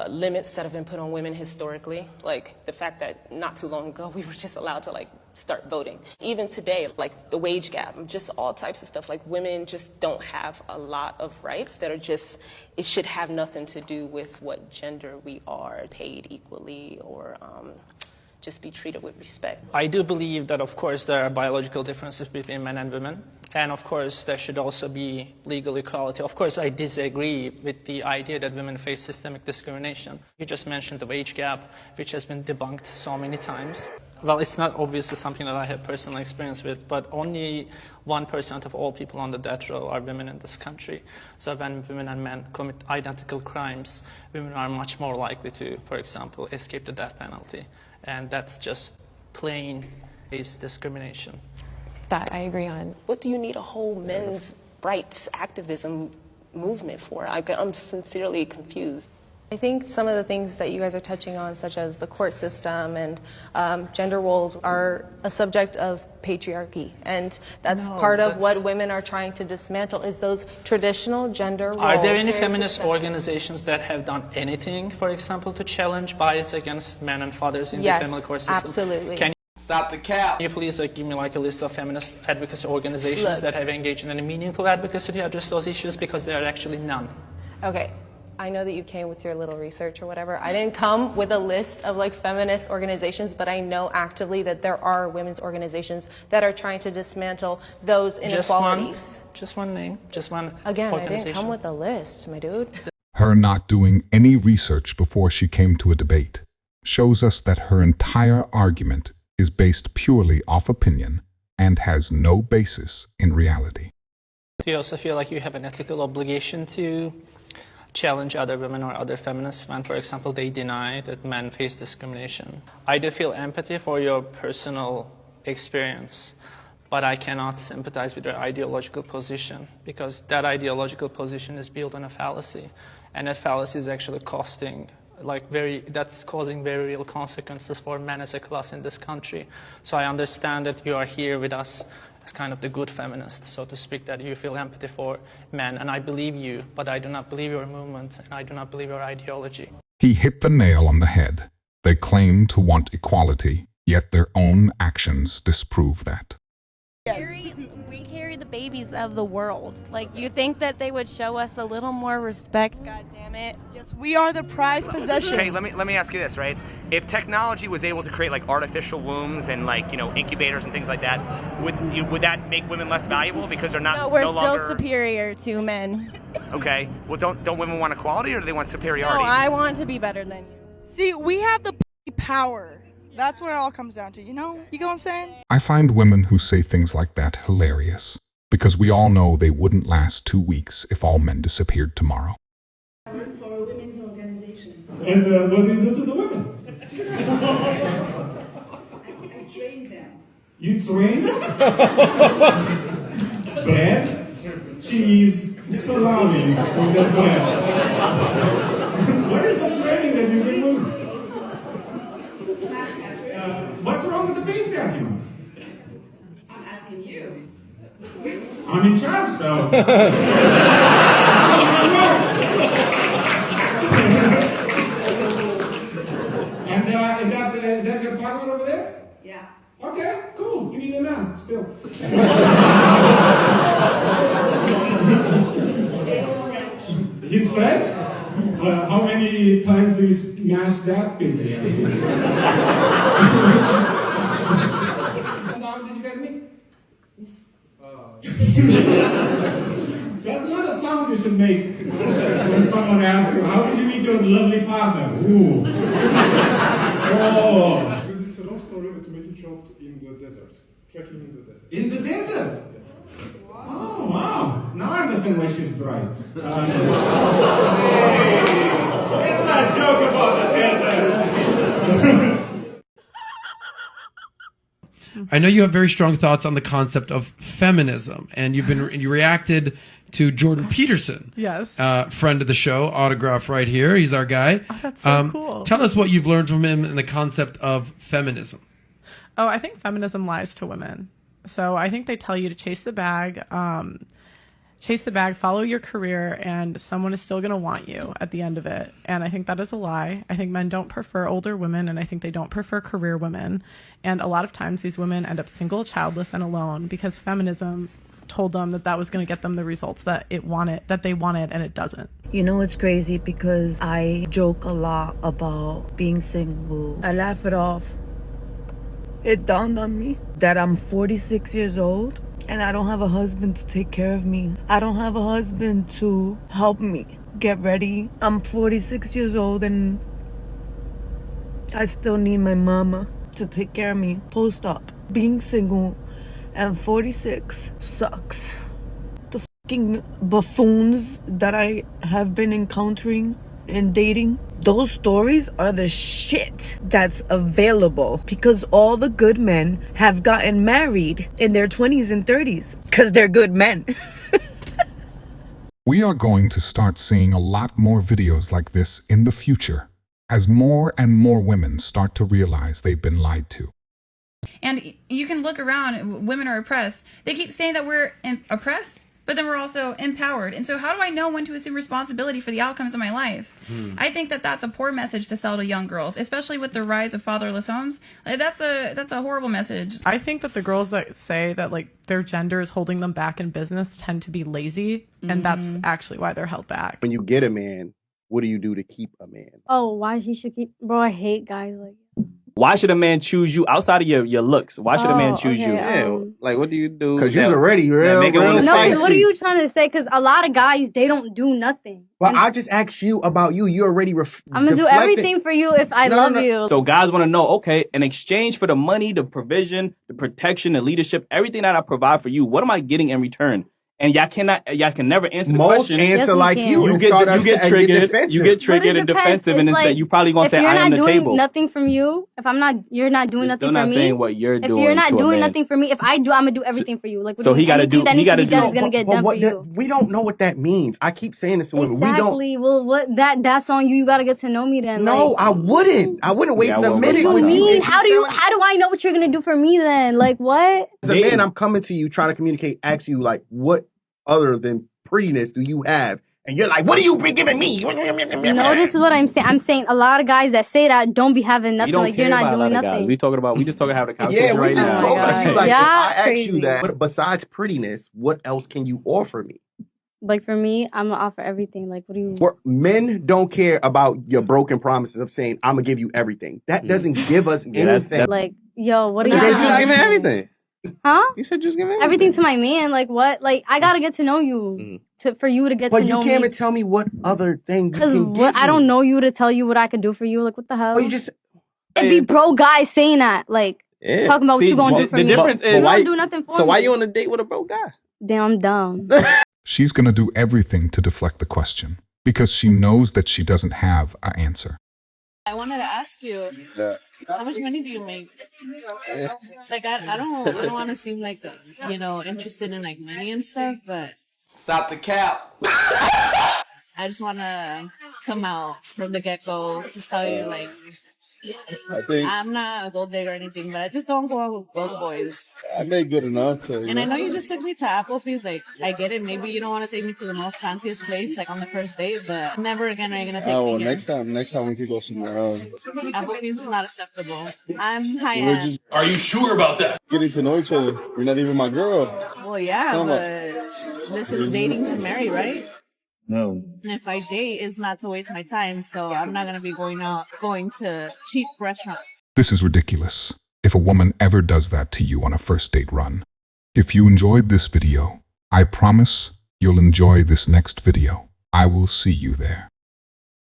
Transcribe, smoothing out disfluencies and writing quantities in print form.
limits that have been put on women historically, like the fact that not too long ago we were just allowed to like start voting. Even today, like the wage gap, just all types of stuff, like women just don't have a lot of rights that are just, it should have nothing to do with what gender we are, paid equally, or just be treated with respect. I do believe that, of course, there are biological differences between men and women. And, of course, there should also be legal equality. Of course, I disagree with the idea that women face systemic discrimination. You just mentioned the wage gap, which has been debunked so many times. Well, it's not obviously something that I have personal experience with, but only 1% of all people on the death row are women in this country. So when women and men commit identical crimes, women are much more likely to, for example, escape the death penalty. And that's just plain race discrimination. That I agree on. What do you need a whole men's rights activism movement for? I'm sincerely confused. I think some of the things that you guys are touching on, such as the court system and gender roles, are a subject of patriarchy, and that's part of what women are trying to dismantle, is those traditional gender roles. Are there any feminist organizations that have done anything, for example, to challenge bias against men and fathers in the family court system? Yes, absolutely. Can Stop the cap. Can you please give me like a list of feminist advocacy organizations that have engaged in any meaningful advocacy to address those issues, because there are actually none. Okay. I know that you came with your little research or whatever. I didn't come with a list of like feminist organizations, but I know actively that there are women's organizations that are trying to dismantle those inequalities. Just one name, just one Again, I organization. didn't come with a list, my dude. Her not doing any research before she came to a debate shows us that her entire argument is based purely off opinion and has no basis in reality. Do you also feel like you have an ethical obligation to challenge other women or other feminists when, for example, they deny that men face discrimination? I do feel empathy for your personal experience, but I cannot sympathize with your ideological position, because that ideological position is built on a fallacy, and that fallacy is actually costing that's causing very real consequences for men as a class in this country. So I understand that you are here with us as kind of the good feminist, so to speak, that you feel empathy for men, and I believe you, but I do not believe your movement, and I do not believe your ideology. He hit the nail on the head. They claim to want equality, yet their own actions disprove that. Yes. We carry the babies of the world. Like, you think that they would show us a little more respect, God damn it. Yes, we are the prized possession. Hey, let me ask you this, right? If technology was able to create like artificial wombs and like, you know, incubators and things like that, would that make women less valuable because they're not No, we're no still longer superior to men. Okay. Well, don't women want equality, or do they want superiority? No, I want to be better than you. See, we have the power. That's what it all comes down to, you know? You get what I'm saying? I find women who say things like that hilarious, because we all know they wouldn't last 2 weeks if all men disappeared tomorrow. I work for a women's organization. And what do you do to the women? I train them. You train them? Bread, cheese, salami with the bread. What is the training that you give women? What's wrong with the baby argument? I'm asking you. I'm in charge, so. And is that your partner over there? Yeah. Okay, cool. You need a man still. He's French? How many times do you smash that pizza? And how did you guys meet? That's not a sound you should make when someone asks you, how did you meet your lovely partner? Ooh. Oh. Because it's a long story, but to make it short, in the desert. Trekking in the desert. In the desert? Yes. Oh, wow. Now I understand why she's dry. It's a joke about the desert. I know you have very strong thoughts on the concept of feminism, and you reacted to Jordan Peterson. Yes. Friend of the show, autograph right here. He's our guy. Oh, that's so cool. Tell us what you've learned from him in the concept of feminism. Oh, I think feminism lies to women. So I think they tell you to chase the bag, chase the bag, follow your career, and someone is still going to want you at the end of it. And I think that is a lie. I think men don't prefer older women, and I think they don't prefer career women. And a lot of times these women end up single, childless, and alone because feminism told them that that was going to get them the results that they wanted, and it doesn't. You know, it's crazy because I joke a lot about being single. I laugh it off. It dawned on me that I'm 46 years old and I don't have a husband to take care of me. I don't have a husband to help me get ready. I'm 46 years old and I still need my mama to take care of me post-op. Being single at 46 sucks. The fucking buffoons that I have been encountering and dating, those stories are the shit that's available because all the good men have gotten married in their 20s and 30s because they're good men. We are going to start seeing a lot more videos like this in the future as more and more women start to realize they've been lied to. And you can look around, women are oppressed. They keep saying that we're oppressed, but then we're also empowered. And so how do I know when to assume responsibility for the outcomes of my life? I think that that's a poor message to sell to young girls, especially with the rise of fatherless homes. Like, that's a horrible message. I think that the girls that say that like their gender is holding them back in business tend to be lazy, and that's actually why they're held back. When you get a man, what do you do to keep a man? Oh, why he should keep... Bro, I hate guys like... Why should a man choose you outside of your looks? Why should a man choose you? Yeah, like, what do you do? Because you're already real. No, what are you trying to say? Because a lot of guys, they don't do nothing. Well, I just asked you about you. You already I'm going to do everything for you if I love you. So guys want to know, okay, in exchange for the money, the provision, the protection, the leadership, everything that I provide for you, what am I getting in return? And y'all can never answer the question. Most answer like you. You get triggered and defensive, and then you probably gonna say I am the table. If you're not doing nothing from you, you're not doing nothing for me. Still not saying what you're doing. If you're not doing nothing for me, if I do, I'm gonna do everything for you. Like, so he gotta do. He gotta do. Is gonna get done for you. We don't know what that means. I keep saying this to women. Exactly. Well, that's on you. You gotta get to know me then. No, like, I wouldn't. I wouldn't waste a minute with you. Mean? How do I know what you're gonna do for me then? Like, what? As a man, I'm coming to you trying to communicate. Ask you like what other than prettiness do you have? And you're like, what are you giving me? No, this is what I'm saying. I'm saying a lot of guys that say that don't be having nothing. Like, you're not doing nothing. We just talking how the conversation right now. Talking about you. Like, if I ask you that, but besides prettiness, what else can you offer me? Like, for me, I'm gonna offer everything. Like, what do you... Men don't care about your broken promises of saying, I'm gonna give you everything. That doesn't give us anything. Like, yo, what are you... You just give me everything. Huh? You said just give me everything to my man. Like, what? Like, I gotta get to know you for you to get to know me. But you can't even tell me what other thing you can give I don't know you to tell you what I could do for you. Like, what the hell? Oh, you just... It'd be bro guys saying that. Like, talking about what you gonna do for me. The difference is... You don't do nothing for me. So why you on a date with a bro guy? Damn, I'm dumb. She's gonna do everything to deflect the question because she knows that she doesn't have an answer. I wanted to ask you, how much money do you make? Like, I don't want to seem like, interested in like money and stuff, but stop the cap. I just want to come out from the get-go to tell you, like, I'm not a gold digger or anything, but I just don't go out with broke boys. I made good enough to. And I know you just took me to Applebee's. Like, I get it. Maybe you don't want to take me to the most fanciest place, like on the first date, but never again are you gonna take me here. Next time we could go somewhere else. Applebee's is not acceptable. I'm high end. Are you sure about that? Getting to know each other. You're not even my girl. Well, yeah, but this is dating to marry, right? No. And if I date, it's not to waste my time, so I'm not going to be going to cheap restaurants. This is ridiculous. If a woman ever does that to you on a first date run. If you enjoyed this video, I promise you'll enjoy this next video. I will see you there.